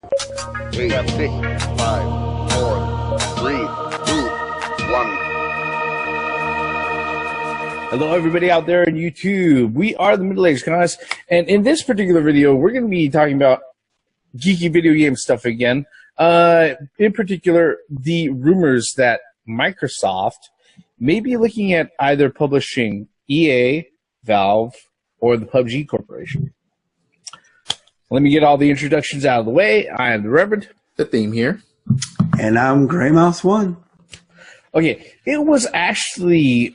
8, 6, 5, 4, 3, 2, 1. Hello, everybody out there on YouTube. We are the Middle-Aged Guys, and in this particular video, we're going to be talking about geeky video game stuff again. In particular, the rumors that Microsoft may be looking at either publishing EA, Valve, or the PUBG Corporation. Let me get all the introductions out of the way. I am the Reverend. The Theme here. And I'm Grey Mouse 1. Okay, it was actually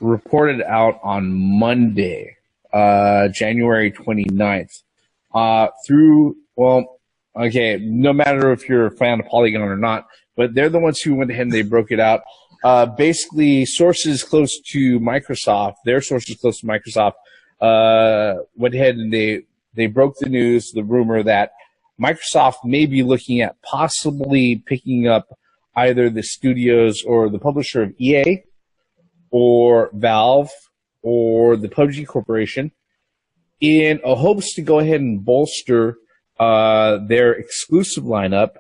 reported out on Monday, January 29th, no matter if you're a fan of Polygon or not, but they're the ones who went ahead and they broke it out. Basically, sources close to Microsoft, their sources close to Microsoft, went ahead and they broke the news, the rumor that Microsoft may be looking at possibly picking up either the studios or the publisher of EA or Valve or the PUBG Corporation in a hopes to go ahead and bolster their exclusive lineup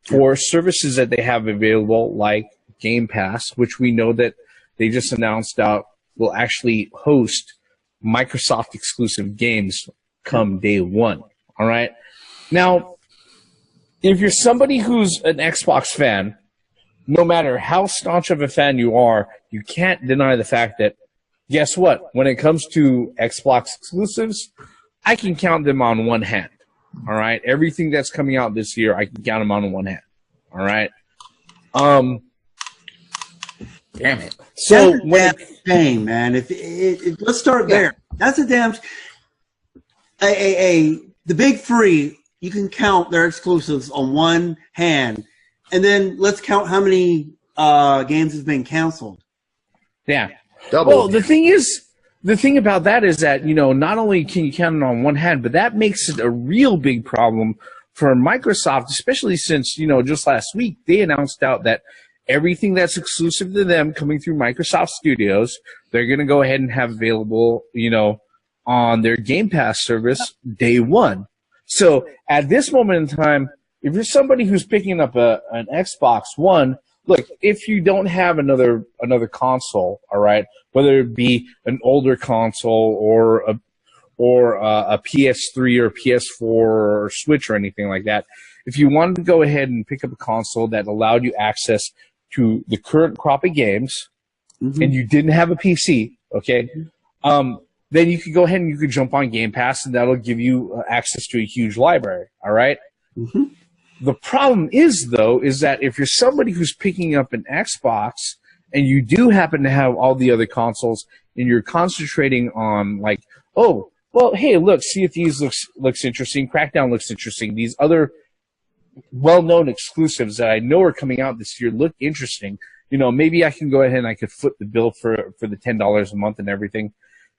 for services that they have available like Game Pass, which we know that they just announced out will actually host Microsoft exclusive games come day one. All right. Now, if you're somebody who's an Xbox fan, no matter how staunch of a fan you are, you can't deny the fact that, guess what? When it comes to Xbox exclusives, I can count them on one hand. All right. Everything that's coming out this year, I can count them on one hand. All right. Damn it. So that's a shame, man. Let's start there. That's a damn. The big three, you can count their exclusives on one hand, and then let's count how many games have been canceled. Yeah. Double. Well, the thing about that is that, you know, not only can you count it on one hand, but that makes it a real big problem for Microsoft, especially since, you know, just last week they announced out that everything that's exclusive to them coming through Microsoft Studios, they're going to go ahead and have available, you know, on their Game Pass service day one. So at this moment in time, if you're somebody who's picking up an Xbox One, look, if you don't have another console, all right, whether it be an older console or a PS3 or PS4 or Switch or anything like that, if you wanted to go ahead and pick up a console that allowed you access to the current crop of games, and you didn't have a PC, okay, then you could go ahead and you could jump on Game Pass, and that'll give you access to a huge library, all right? The problem is, though, is that if you're somebody who's picking up an Xbox and you do happen to have all the other consoles and you're concentrating on, like, oh, well, hey, look, see if these looks interesting, Crackdown looks interesting, these other well-known exclusives that I know are coming out this year look interesting, you know, maybe I can go ahead and I could foot the bill for the $10 a month and everything.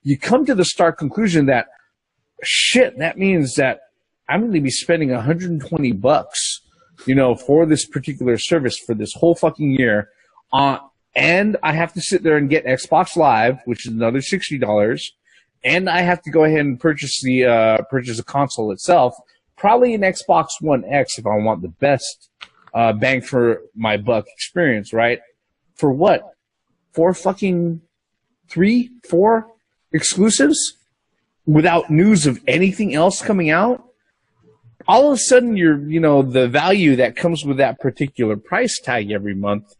You come to the stark conclusion that, shit, that means that I'm going to be spending $120, you know, for this particular service for this whole fucking year. And I have to sit there and get Xbox Live, which is another $60. And I have to go ahead and purchase a console itself, probably an Xbox One X if I want the best bang for my buck experience, right? For what? 4 exclusives without news of anything else coming out? All of a sudden, you know, the value that comes with that particular price tag every month,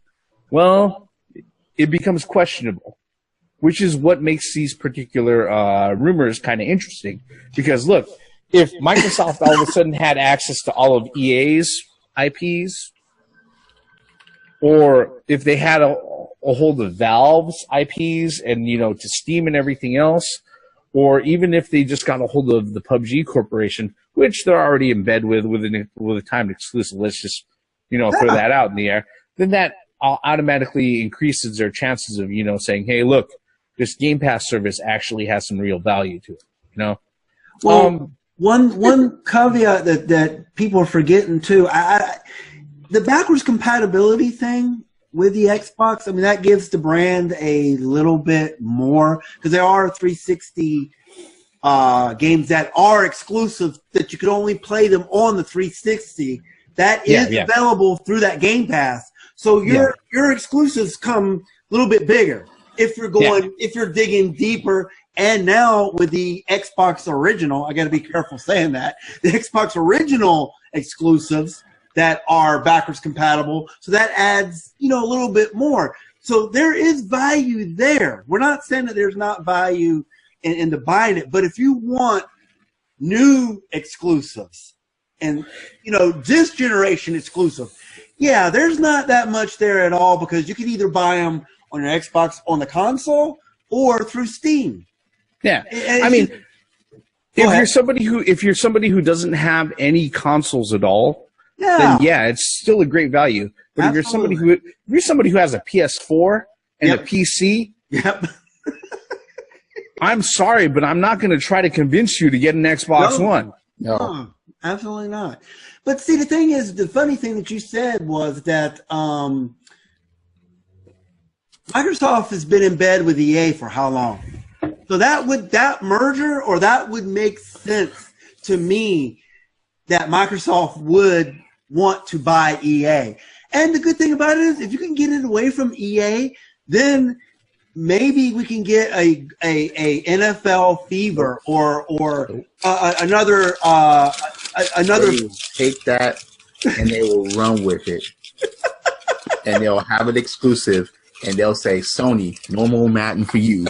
well, it becomes questionable, which is what makes these particular rumors kind of interesting. Because, look, if Microsoft all of a sudden had access to all of EA's IPs, or if they had a hold of Valve's IPs and, you know, to Steam and everything else, or even if they just got a hold of the PUBG Corporation, which they're already in bed with a timed exclusive, let's just, you know, throw that out in the air, then that automatically increases their chances of, you know, saying, hey, look, this Game Pass service actually has some real value to it, you know? Well, one caveat that people are forgetting, too, the backwards compatibility thing with the Xbox, I mean, that gives the brand a little bit more, because there are 360 games that are exclusive that you could only play them on the 360. That is available through that Game Pass. So your exclusives come a little bit bigger if you're going if you're digging deeper. And now with the Xbox Original, I got to be careful saying that, the Xbox Original exclusives that are backwards compatible, so that adds, a little bit more. So there is value there. We're not saying that there's not value in the buying it, but if you want new exclusives and, this generation exclusive, there's not that much there at all, because you can either buy them on your Xbox on the console or through Steam. Yeah, I mean, if you're somebody who doesn't have any consoles at all, then it's still a great value. But if you're somebody who has a PS4 and a PC, I'm sorry, but I'm not going to try to convince you to get an Xbox One. No, absolutely not. But see, the thing is, the funny thing that you said was that Microsoft has been in bed with EA for how long? So that would make sense to me, that Microsoft would want to buy EA. And the good thing about it is, if you can get it away from EA, then maybe we can get a NFL Fever or another. They will take that and they will run with it, and they'll have it exclusive. And they'll say, Sony, no more Madden for you.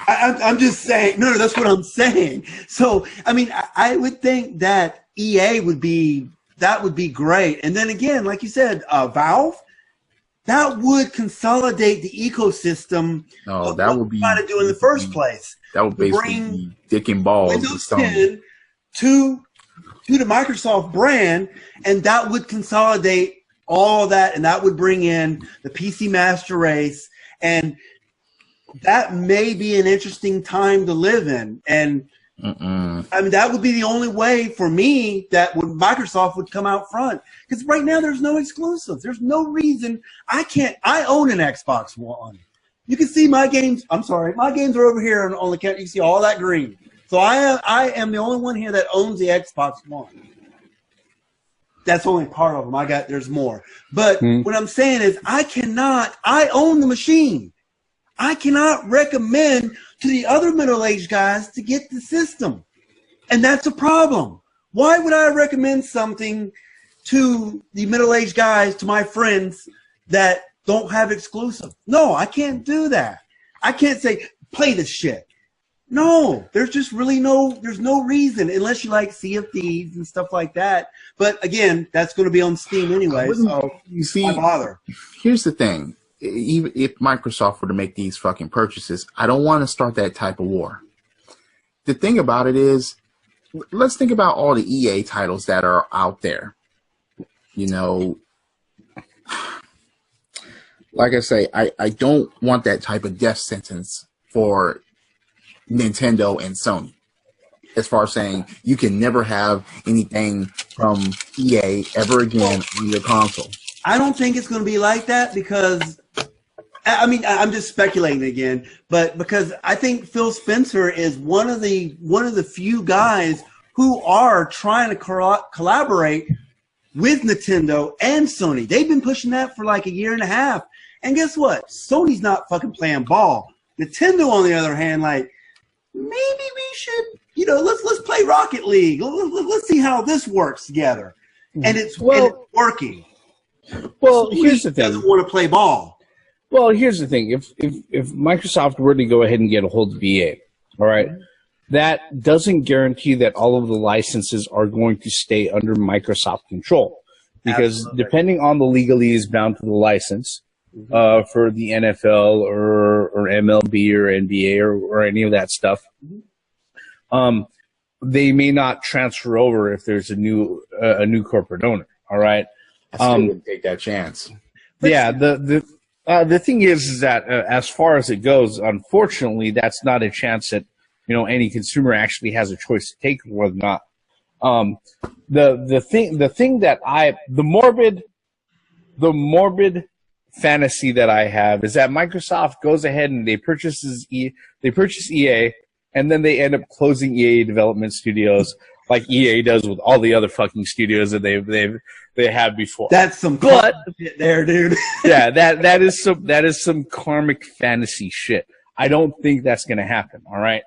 I'm just saying. No, that's what I'm saying. So, I mean, I would think that EA would be great. And then again, like you said, Valve, that would consolidate the ecosystem. No, that would be trying to do in the first place. That would basically be dick and balls Windows 10 to the Microsoft brand, and that would consolidate all that, and that would bring in the PC Master Race, and that may be an interesting time to live in. And I mean, that would be the only way for me that Microsoft would come out front, because right now there's no exclusives. There's no reason I own an Xbox One. You can see my games. I'm sorry, my games are over here on the count. You can see all that green. So I am the only one here that owns the Xbox One. That's only part of them. There's more. But what I'm saying is, I own the machine. I cannot recommend to the other middle-aged guys to get the system. And that's a problem. Why would I recommend something to the middle-aged guys, to my friends that don't have exclusive? No, I can't do that. I can't say, play this shit. No, there's just really there's no reason, unless you like Sea of Thieves and stuff like that. But again, that's going to be on Steam anyway, so you see, why bother? Here's the thing. Even if Microsoft were to make these fucking purchases, I don't want to start that type of war. The thing about it is, let's think about all the EA titles that are out there. Like I say, I don't want that type of death sentence for Nintendo and Sony, as far as saying you can never have anything from EA ever again on your console. I don't think it's going to be like that, because I mean, I'm just speculating again, but because I think Phil Spencer is one of the few guys who are trying to collaborate with Nintendo and Sony. They've been pushing that for like a year and a half, and guess what? Sony's not fucking playing ball. Nintendo, on the other hand, like, maybe we should, let's play Rocket League. Let's see how this works together. And it's working. Well, here's the thing. Doesn't want to play ball. Well, here's the thing. If Microsoft were to go ahead and get a hold of EA, all right, that doesn't guarantee that all of the licenses are going to stay under Microsoft control. Because Absolutely. Depending on the legalese bound to the license, for the NFL or MLB or NBA or any of that stuff, they may not transfer over if there's a new corporate owner. All right, I still wouldn't take that chance. Yeah, the thing is that as far as it goes, unfortunately, that's not a chance that any consumer actually has a choice to take whether or not. The thing that the morbid fantasy that I have is that Microsoft goes ahead and they purchase EA, and then they end up closing EA development studios like EA does with all the other fucking studios that they had before. That's some shit there, dude. Yeah, that is some karmic fantasy shit. I don't think that's going to happen. All right,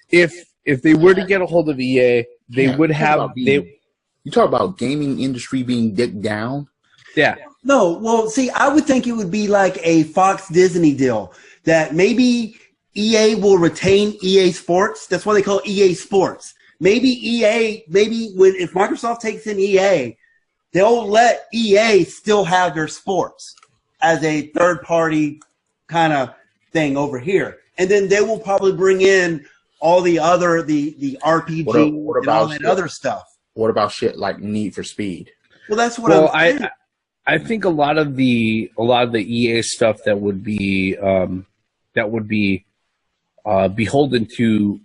if they were to get a hold of EA, they would have You talk about gaming industry being dicked down. Yeah. No, well, see, I would think it would be like a Fox Disney deal that maybe EA will retain EA Sports. That's why they call it EA Sports. Maybe if Microsoft takes in EA, they'll let EA still have their sports as a third party kind of thing over here. And then they will probably bring in all the other, the RPG what and all that other stuff. What about shit like Need for Speed? Well, that's what I'm saying. I think a lot of the EA stuff that would be beholden to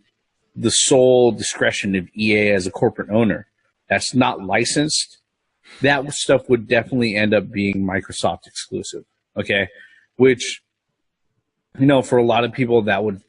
the sole discretion of EA as a corporate owner, that's not licensed, that stuff would definitely end up being Microsoft exclusive. Okay, which, you know, for a lot of people that would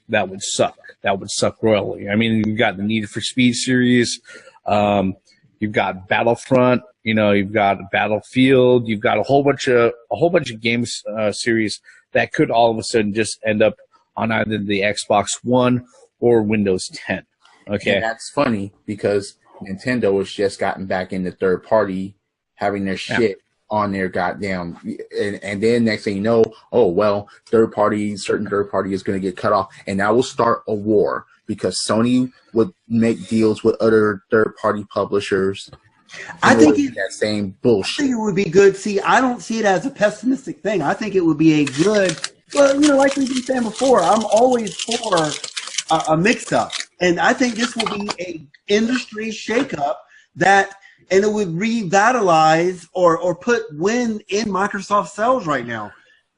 suck. That would suck royally. I mean, you've got the Need for Speed series, you've got Battlefront, you know, you've got Battlefield, you've got a whole bunch of games series that could all of a sudden just end up on either the Xbox One or Windows 10. Okay, and that's funny because Nintendo has just gotten back into third party, having their shit on their goddamn, and then next thing you know, oh well, certain third party is going to get cut off, and that will start a war because Sony would make deals with other third party publishers. I think that same bullshit. I think it would be good. See, I don't see it as a pessimistic thing. I think it would be a good. Well, you know, like we've been saying before, I'm always for a mix-up, and I think this will be a industry shake-up and it would revitalize or put Win in Microsoft sales right now,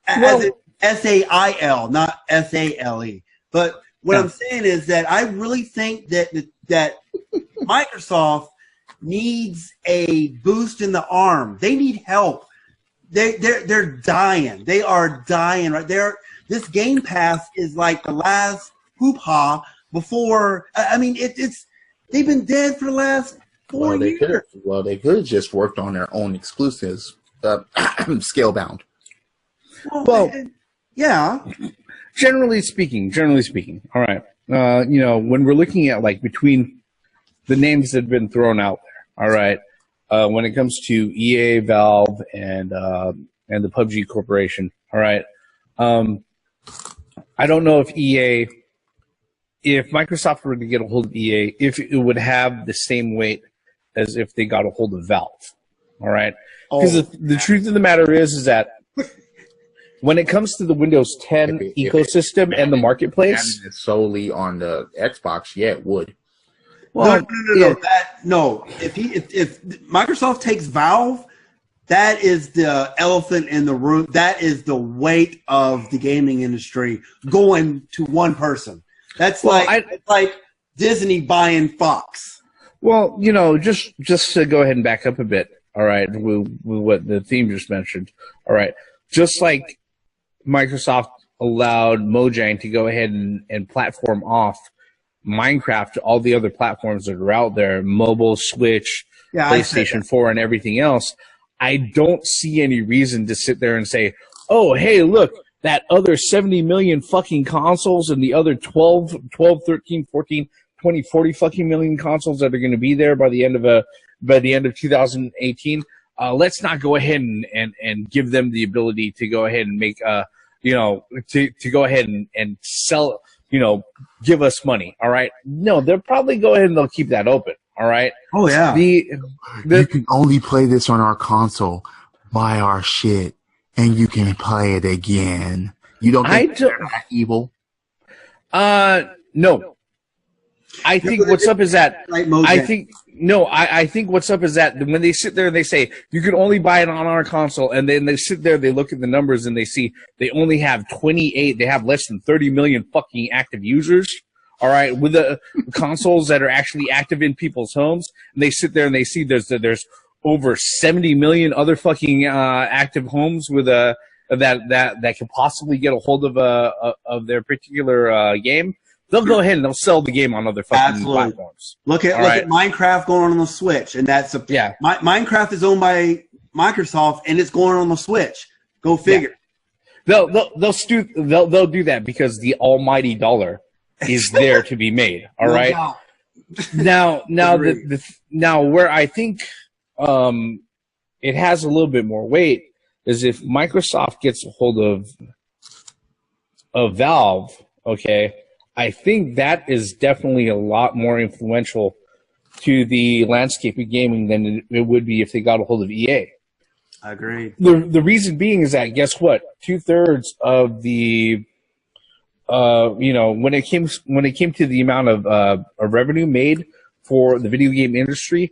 as SAIL, not SALE. But what I'm saying is that I really think that Microsoft needs a boost in the arm. They need help. They're dying. They are dying right there. This Game Pass is like the last hoo-ha before. I mean, they've been dead for the last 4 years. They could have just worked on their own exclusives, Scalebound. Well, yeah. Generally speaking. All right. You know, when we're looking at like between the names that have been thrown out there, all right. When it comes to EA, Valve, and the PUBG Corporation, all right. I don't know if Microsoft were to get a hold of EA, if it would have the same weight as if they got a hold of Valve, all right. Because the truth of the matter is that when it comes to the Windows 10 ecosystem and the marketplace, solely on the Xbox, yeah, it would. Well, no. If Microsoft takes Valve, that is the elephant in the room. That is the weight of the gaming industry going to one person. That's like Disney buying Fox. Well, you know, just to go ahead and back up a bit, all right, with what the theme just mentioned, all right, just like Microsoft allowed Mojang to go ahead and platform off Minecraft to all the other platforms that are out there, mobile, Switch, PlayStation 4, and everything else, I don't see any reason to sit there and say, oh, hey, look, that other 70 million fucking consoles and the other 12, 13, 14, 20, 40 fucking million consoles that are going to be there by the end of 2018, let's not go ahead and give them the ability to go ahead and make, to go ahead and sell, give us money. All right. No, they'll probably go ahead and they'll keep that open. All right. Oh yeah. You can only play this on our console. Buy our shit, and you can play it again. You don't think they're not evil? No. I think what's up is that I think what's up is that when they sit there and they say you can only buy it on our console, and then they sit there, they look at the numbers and they see they only have 28, they have less than 30 million fucking active users. All right, with the consoles that are actually active in people's homes, and they sit there and they see there's over 70 million other fucking active homes with that can possibly get a hold of their particular game. they'll go ahead and they'll sell the game on other fucking Absolutely. platforms. Look at Minecraft going on the Switch, and that's Minecraft is owned by Microsoft, and it's going on the Switch. Go figure. Yeah. They'll do that because the almighty dollar is there to be made. All right. Now where I think it has a little bit more weight is if Microsoft gets a hold of Valve. Okay, I think that is definitely a lot more influential to the landscape of gaming than it would be if they got a hold of EA. I agree. The reason being is that, guess what? 2/3 of the when it came to the amount of revenue made for the video game industry,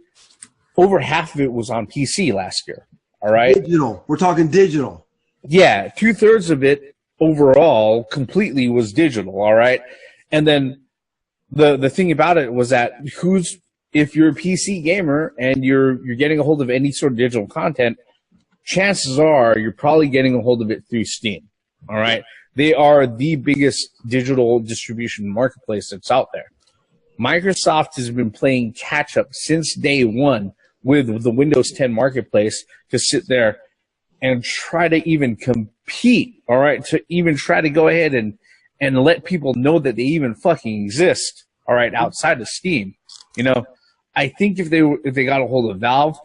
over half of it was on PC last year. All right, digital. We're talking digital. Yeah, 2/3 of it overall completely was digital. All right, and then the thing about it was that if you're a PC gamer and you're getting a hold of any sort of digital content, chances are you're probably getting a hold of it through Steam. All right. They are the biggest digital distribution marketplace that's out there. Microsoft has been playing catch up since day one with the Windows 10 marketplace to sit there and try to even compete. All right. To even try to go ahead and let people know that they even fucking exist. All right. Outside of Steam, I think if they got a hold of Valve,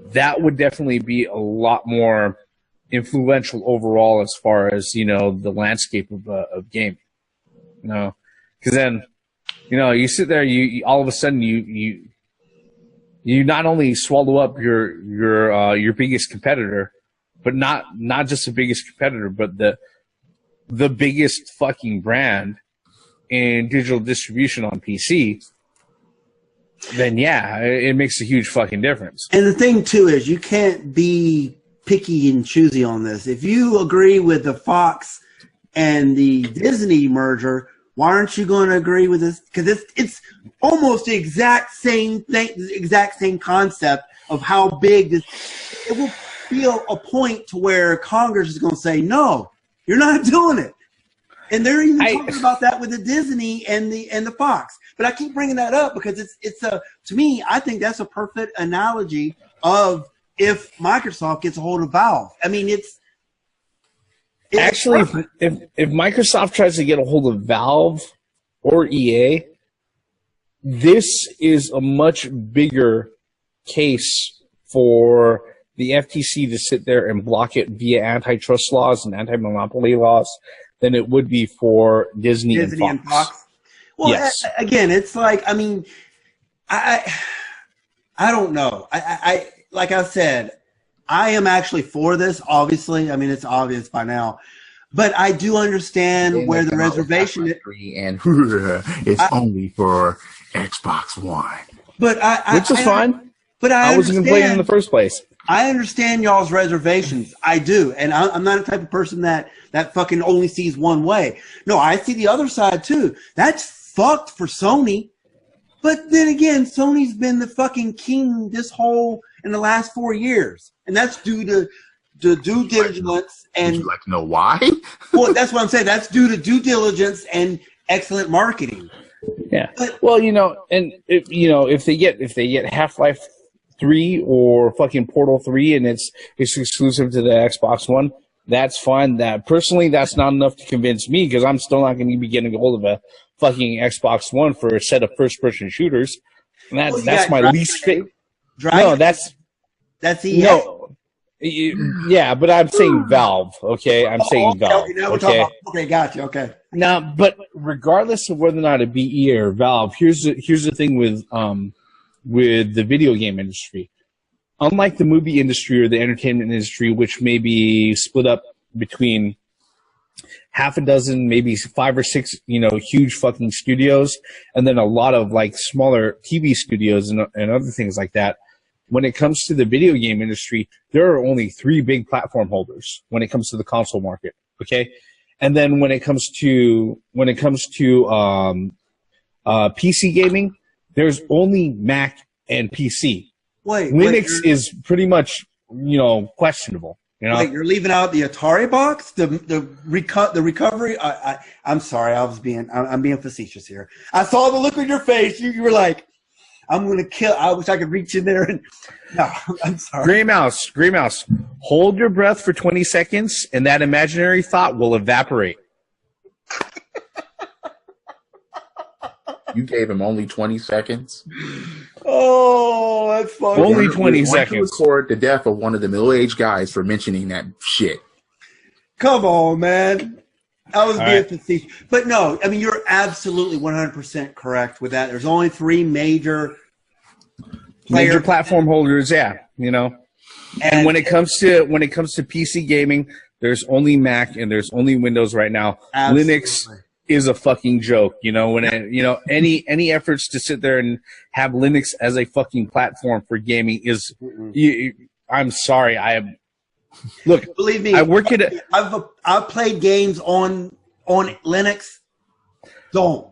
that would definitely be a lot more influential overall as far as, the landscape of gaming, because then, you sit there, you all of a sudden you not only swallow up your biggest competitor, but not just the biggest competitor, but the biggest fucking brand in digital distribution on PC. Then yeah, it makes a huge fucking difference. And the thing too is you can't be picky and choosy on this. If you agree with the Fox and the Disney merger, why aren't you going to agree with this? Because it's almost the exact same thing, the exact same concept of how big this. It will be a point to where Congress is going to say, no, you're not doing it. And they're even talking about that with the Disney and the Fox. But I keep bringing that up because it's to me, I think that's a perfect analogy of if Microsoft gets a hold of Valve. I mean, it's actually if Microsoft tries to get a hold of Valve or EA, this is a much bigger case for the FTC to sit there and block it via antitrust laws and anti-monopoly laws than it would be for Disney and Fox. Well, yes. Again, it's like, I mean, I don't know. I like I said, I am actually for this, obviously. I mean, it's obvious by now. But I do understand where the reservation is. And it's only for Xbox One. Which is fine. But I wasn't even playing in the first place. I understand y'all's reservations. I do. And I'm not the type of person that fucking only sees one way. No, I see the other side too. That's fucked for Sony. But then again, Sony's been the fucking king in the last 4 years. And that's due to the due diligence and... Would you like to know why? Well, that's what I'm saying. That's due to due diligence and excellent marketing. Yeah. Well, and if they get Half-Life 3 or fucking Portal 3 and it's exclusive to the Xbox One, that's fine. Personally, that's not enough to convince me because I'm still not going to be getting a hold of a fucking Xbox One for a set of first-person shooters. And that's my least favorite. No, that's EA. No. Yeah, but I'm saying Valve, okay? I'm saying Valve, okay? Okay, gotcha, okay. Now, but regardless of whether or not it be EA or Valve, here's the thing with the video game industry. Unlike the movie industry or the entertainment industry, which may be split up between half a dozen, maybe 5 or 6, huge fucking studios, and then a lot of like smaller TV studios and other things like that. When it comes to the video game industry, there are only 3 big platform holders when it comes to the console market. Okay. And then when it comes to PC gaming, there's only Mac and PC. Linux is pretty much, questionable. You know, Wait, you're leaving out the Atari box, the recovery. I'm sorry, I'm being facetious here. I saw the look on your face. You were like, I'm gonna kill. I wish I could reach in there and. No, I'm sorry. Gray Mouse, hold your breath for 20 seconds, and that imaginary thought will evaporate. You gave him only 20 seconds. Oh, that's funny. Only 20 We want seconds. to record the death of one of the middle-aged guys for mentioning that shit. Come on, man. I was All being right. facetious. But no, I mean, you're absolutely 100% correct with that. There's only 3 major Platform holders, yeah, you know. And when it comes to PC gaming, there's only Mac and there's only Windows right now. Absolutely. Linux is a fucking joke, you know. When any efforts to sit there and have Linux as a fucking platform for gaming is, I'm sorry, look. Believe me, I work at I've played games on Linux. Don't.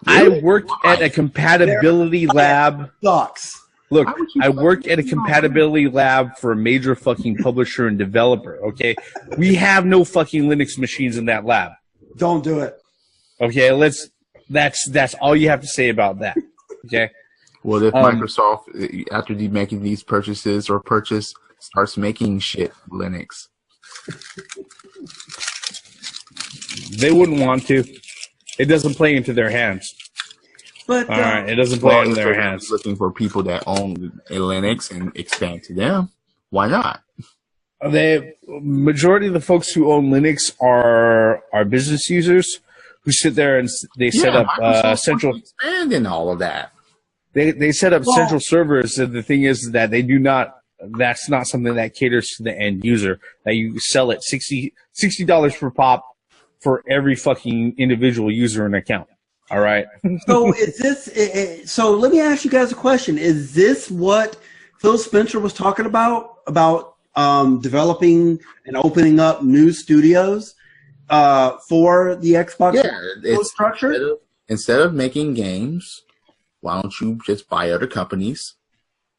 I work at a compatibility lab. Sucks. Look, I work at a compatibility lab for a major fucking publisher and developer, okay? We have no fucking Linux machines in that lab. Don't do it. Okay, that's all you have to say about that. Okay? Well, if Microsoft, after making these purchases starts making shit Linux. They wouldn't want to. It doesn't play into their hands. But All right, it doesn't play into their hands. Looking for people that own a Linux and expand to them. Why not? The majority of the folks who own Linux are business users who sit there and they set up central expanding all of that. They set up central servers. And the thing is that they do not. That's not something that caters to the end user. That you sell it $60 per pop for every fucking individual user and account. All right. So is this? So let me ask you guys a question. Is this what Phil Spencer was talking about developing and opening up new studios for the Xbox? Yeah, it's structure. Instead of making games, why don't you just buy other companies,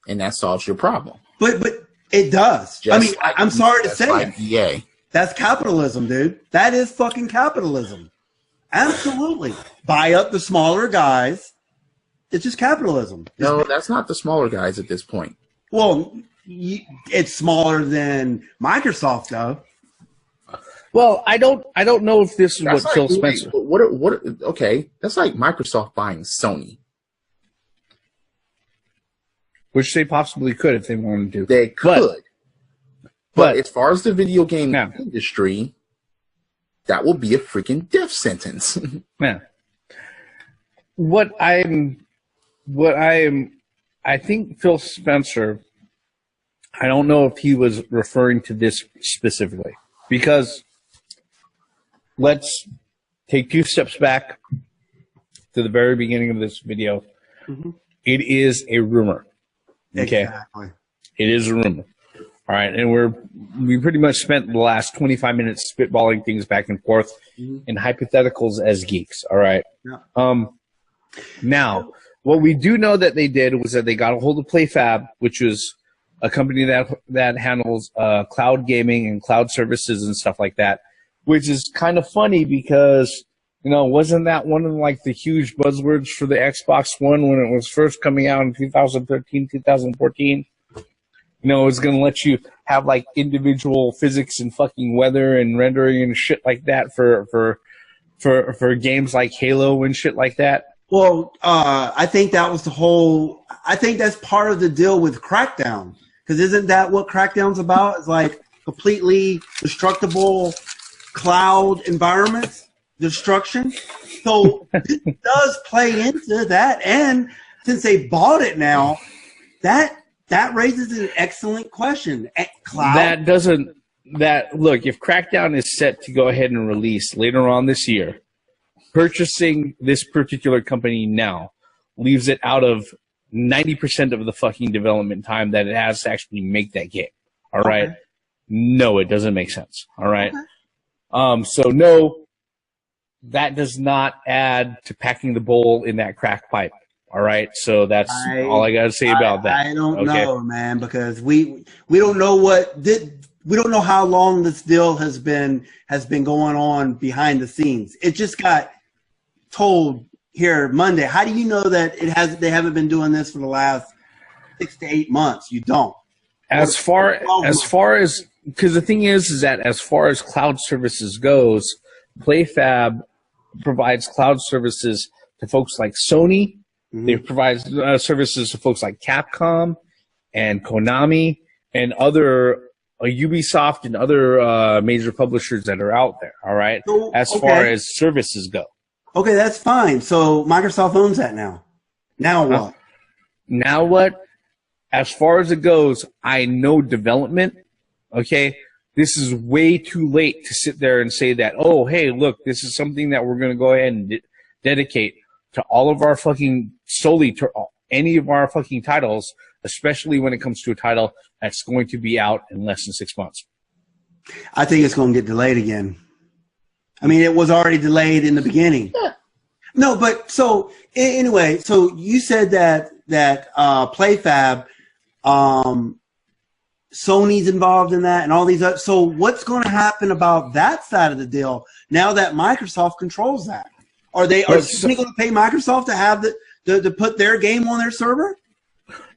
and that solves your problem? But it does. Just I mean, like I'm sorry to say like it. EA. That's capitalism, dude. That is fucking capitalism. Absolutely. Buy up the smaller guys. It's just capitalism. No, that's not the smaller guys at this point. Well, it's smaller than Microsoft, though. Well, I don't know if this is That's what Phil Spencer. What? Okay, that's like Microsoft buying Sony. Which they possibly could if they wanted to. They could. But as far as the video game Yeah. industry, that will be a freaking death sentence. Yeah. I think Phil Spencer, I don't know if he was referring to this specifically, because let's take 2 steps back to the very beginning of this video. Mm-hmm. It is a rumor. Okay. Exactly. It is a rumor. All right. And we pretty much spent the last 25 minutes spitballing things back and forth in hypotheticals as geeks. All right. Yeah. Now, what we do know that they did was that they got a hold of PlayFab, which is a company that handles cloud gaming and cloud services and stuff like that, which is kind of funny because, you know, wasn't that one of like the huge buzzwords for the Xbox One when it was first coming out in 2013, 2014? You know, it's going to let you have like individual physics and fucking weather and rendering and shit like that for games like Halo and shit like that. Well, I think that was I think that's part of the deal with Crackdown. Because isn't that what Crackdown's about? It's like completely destructible cloud environments, destruction. So it does play into that. And since they bought it now, that raises an excellent question. Cloud. Look, if Crackdown is set to go ahead and release later on this year, purchasing this particular company now leaves it out of 90% of the fucking development time that it has to actually make that game. All right. Okay. No, it doesn't make sense. All right. Okay. So no, that does not add to packing the bowl in that crack pipe. All right. So that's all I got to say about that. I don't know, man, because we don't know what we don't know how long this deal has been going on behind the scenes. It just got told here Monday. How do you know that they haven't been doing this for the last 6 to 8 months? You don't. As far as because the thing is that as far as cloud services goes, PlayFab provides cloud services to folks like Sony. Mm-hmm. They provide services to folks like Capcom and Konami and other Ubisoft and other major publishers that are out there. All right, so, as far as services go. Okay, that's fine. So Microsoft owns that now. Now what? Now what? As far as it goes, I know development. Okay, this is way too late to sit there and say that, oh, hey, look, this is something that we're going to go ahead and dedicate to all of our fucking, solely to any of our fucking titles, especially when it comes to a title that's going to be out in less than 6 months. I think it's going to get delayed again. I mean, it was already delayed in the beginning. Yeah. No, but so anyway, so you said that PlayFab, Sony's involved in that and all these other, so what's going to happen about that side of the deal now that Microsoft controls that? Are Sony going to pay Microsoft to have to put their game on their server?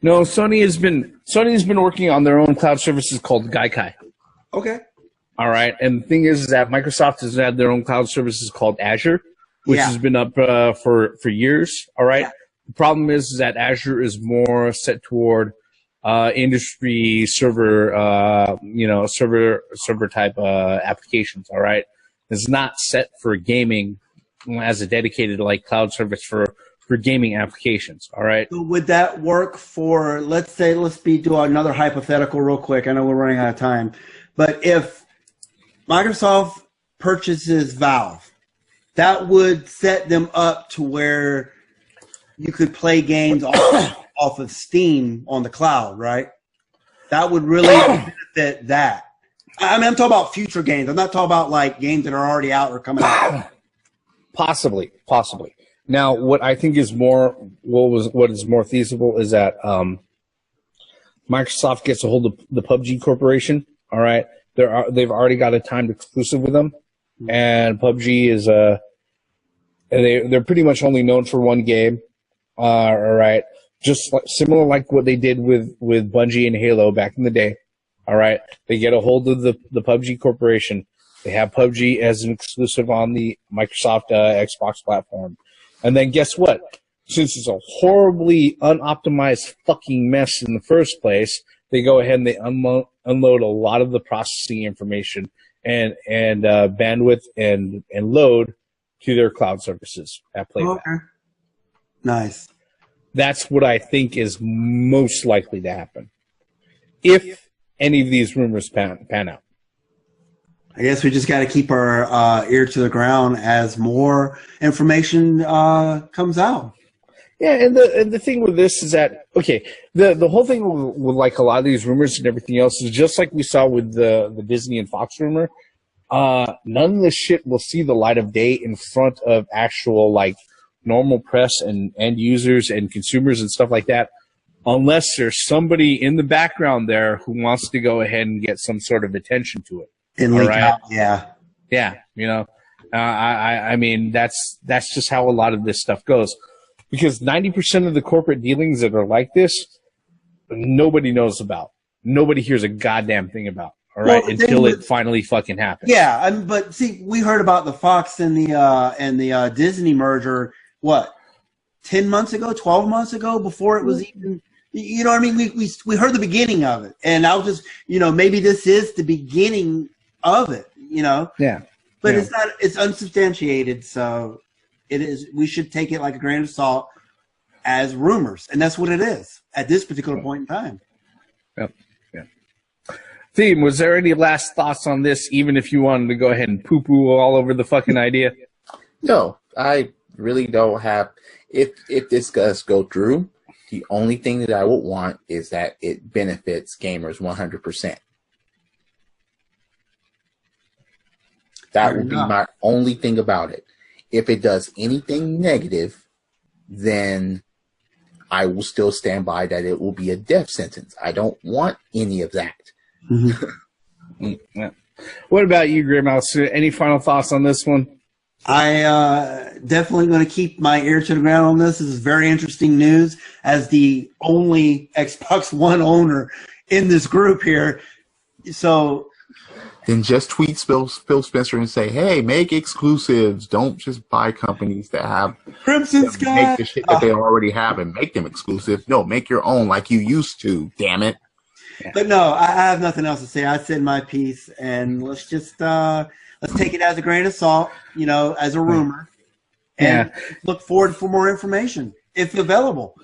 No, Sony's been working on their own cloud services called Gaikai. Okay. All right, and the thing is that Microsoft has had their own cloud services called Azure, which has been up for years. All right. Yeah. The problem is that Azure is more set toward industry server, server type applications. All right, it's not set for gaming as a dedicated like cloud service for gaming applications. All right. So would that work for, let's do another hypothetical real quick. I know we're running out of time, but if Microsoft purchases Valve, that would set them up to where you could play games off of Steam on the cloud, right? That would really benefit that. I mean, I'm talking about future games. I'm not talking about like games that are already out or coming out. Possibly. Now, what I think is what is more feasible is that Microsoft gets a hold of the PUBG Corporation. All right, they've already got a timed exclusive with them, and PUBG is they're pretty much only known for one game. All right, just similar like what they did with Bungie and Halo back in the day. All right, they get a hold of the PUBG Corporation. They have PUBG as an exclusive on the Microsoft Xbox platform. And then guess what? Since it's a horribly unoptimized fucking mess in the first place, they go ahead and they unload a lot of the processing information and bandwidth and load to their cloud services at PlayFab. Okay. Nice. That's what I think is most likely to happen, if any of these rumors pan out. I guess we just got to keep our ear to the ground as more information comes out. Yeah, and the thing with this is that, okay, the whole thing with like a lot of these rumors and everything else is just like we saw with the Disney and Fox rumor. None of this shit will see the light of day in front of actual like normal press and end users and consumers and stuff like that, unless there's somebody in the background there who wants to go ahead and get some sort of attention to it. And leak out, yeah. Yeah, I mean, that's just how a lot of this stuff goes. Because 90% of the corporate dealings that are like this, nobody knows about. Nobody hears a goddamn thing about, all right, until it finally fucking happens. Yeah, but see, we heard about the Fox and the Disney merger, what, 10 months ago, 12 months ago, before it was even... You know what I mean? We heard the beginning of it. And I was just, maybe this is the beginning of it, Yeah. But it's unsubstantiated, so it is. We should take it like a grain of salt as rumors, and that's what it is at this particular point in time. Yep. Yeah. Theme, was there any last thoughts on this, even if you wanted to go ahead and poo-poo all over the fucking idea? No, I really don't have. If this does go through, the only thing that I would want is that it benefits gamers 100%. That would be my only thing about it. If it does anything negative, then I will still stand by that it will be a death sentence. I don't want any of that. Mm-hmm. Yeah. What about you, Gray Mouse? Any final thoughts on this one? I definitely going to keep my ear to the ground on this. This is very interesting news. As the only Xbox One owner in this group here, so then just tweet Phil Spencer and say, "Hey, make exclusives. Don't just buy companies that have Crimson Sky make the shit that they already have and make them exclusive. No, make your own like you used to. Damn it." But no, I have nothing else to say. I said my piece, and let's just let's take it as a grain of salt, as a rumor, and look forward for more information if available.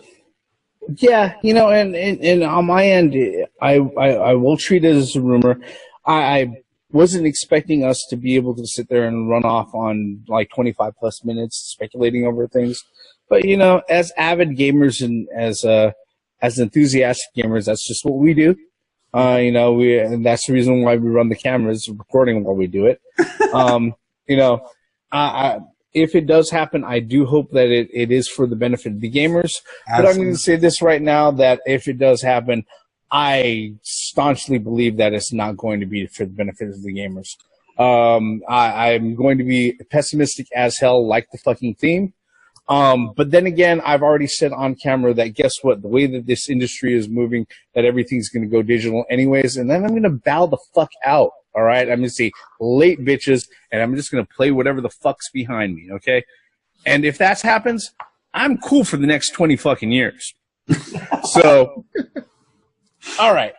Yeah, and on my end, I will treat it as a rumor. I wasn't expecting us to be able to sit there and run off on like 25 plus minutes speculating over things, but as avid gamers and as enthusiastic gamers, that's just what we do. And that's the reason why we run the cameras, recording while we do it. If it does happen, I do hope that it is for the benefit of the gamers. Absolutely. But I'm going to say this right now, that if it does happen, I staunchly believe that it's not going to be for the benefit of the gamers. I'm going to be pessimistic as hell, like the fucking theme. But then again, I've already said on camera that guess what? The way that this industry is moving, that everything's going to go digital anyways, and then I'm going to bow the fuck out. All right, I'm going to say late bitches, and I'm just going to play whatever the fuck's behind me. Okay, and if that happens, I'm cool for the next 20 fucking years. So, all right.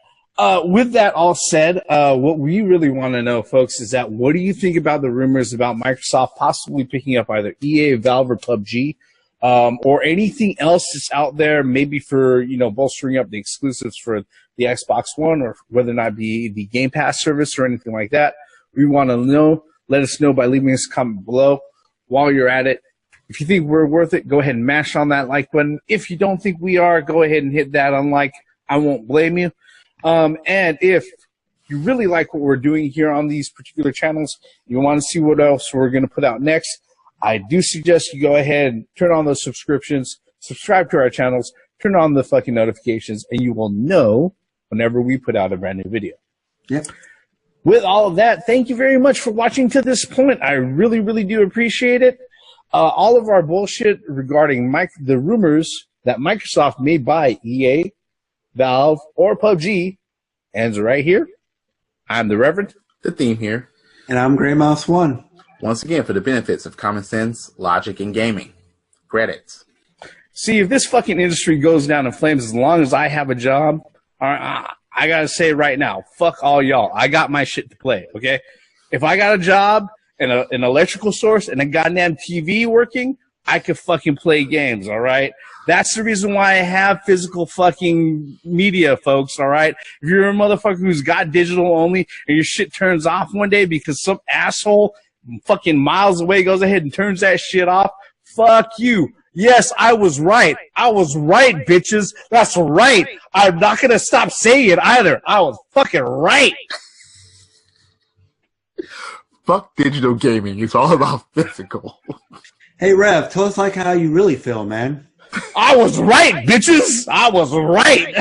With that all said, what we really want to know, folks, is that what do you think about the rumors about Microsoft possibly picking up either EA, Valve, or PUBG, or anything else that's out there, maybe for, bolstering up the exclusives for the Xbox One, or whether or not be the Game Pass service or anything like that. We want to know. Let us know by leaving us a comment below. While you're at it, if you think we're worth it, go ahead and mash on that like button. If you don't think we are, go ahead and hit that unlike. I won't blame you. And if you really like what we're doing here on these particular channels, you want to see what else we're going to put out next, I do suggest you go ahead and turn on those subscriptions, subscribe to our channels, turn on the fucking notifications, and you will know whenever we put out a brand new video. Yep. With all of that, thank you very much for watching to this point. I really, really do appreciate it. All of our bullshit regarding the rumors that Microsoft may buy EA, Valve, or PUBG ends right here. I'm the Reverend. The Theme here. And I'm Grey Mouse 1. Once again, for the benefits of common sense, logic, and gaming. Credits. See, if this fucking industry goes down in flames as long as I have a job, I gotta say right now, fuck all y'all. I got my shit to play, okay? If I got a job and an electrical source and a goddamn TV working, I could fucking play games, all right? That's the reason why I have physical fucking media, folks, all right? If you're a motherfucker who's got digital only and your shit turns off one day because some asshole fucking miles away goes ahead and turns that shit off, fuck you. Yes, I was right. I was right, bitches. That's right. I'm not going to stop saying it either. I was fucking right. Fuck digital gaming. It's all about physical. Hey, Rev, tell us how you really feel, man. I was right, bitches. I was right.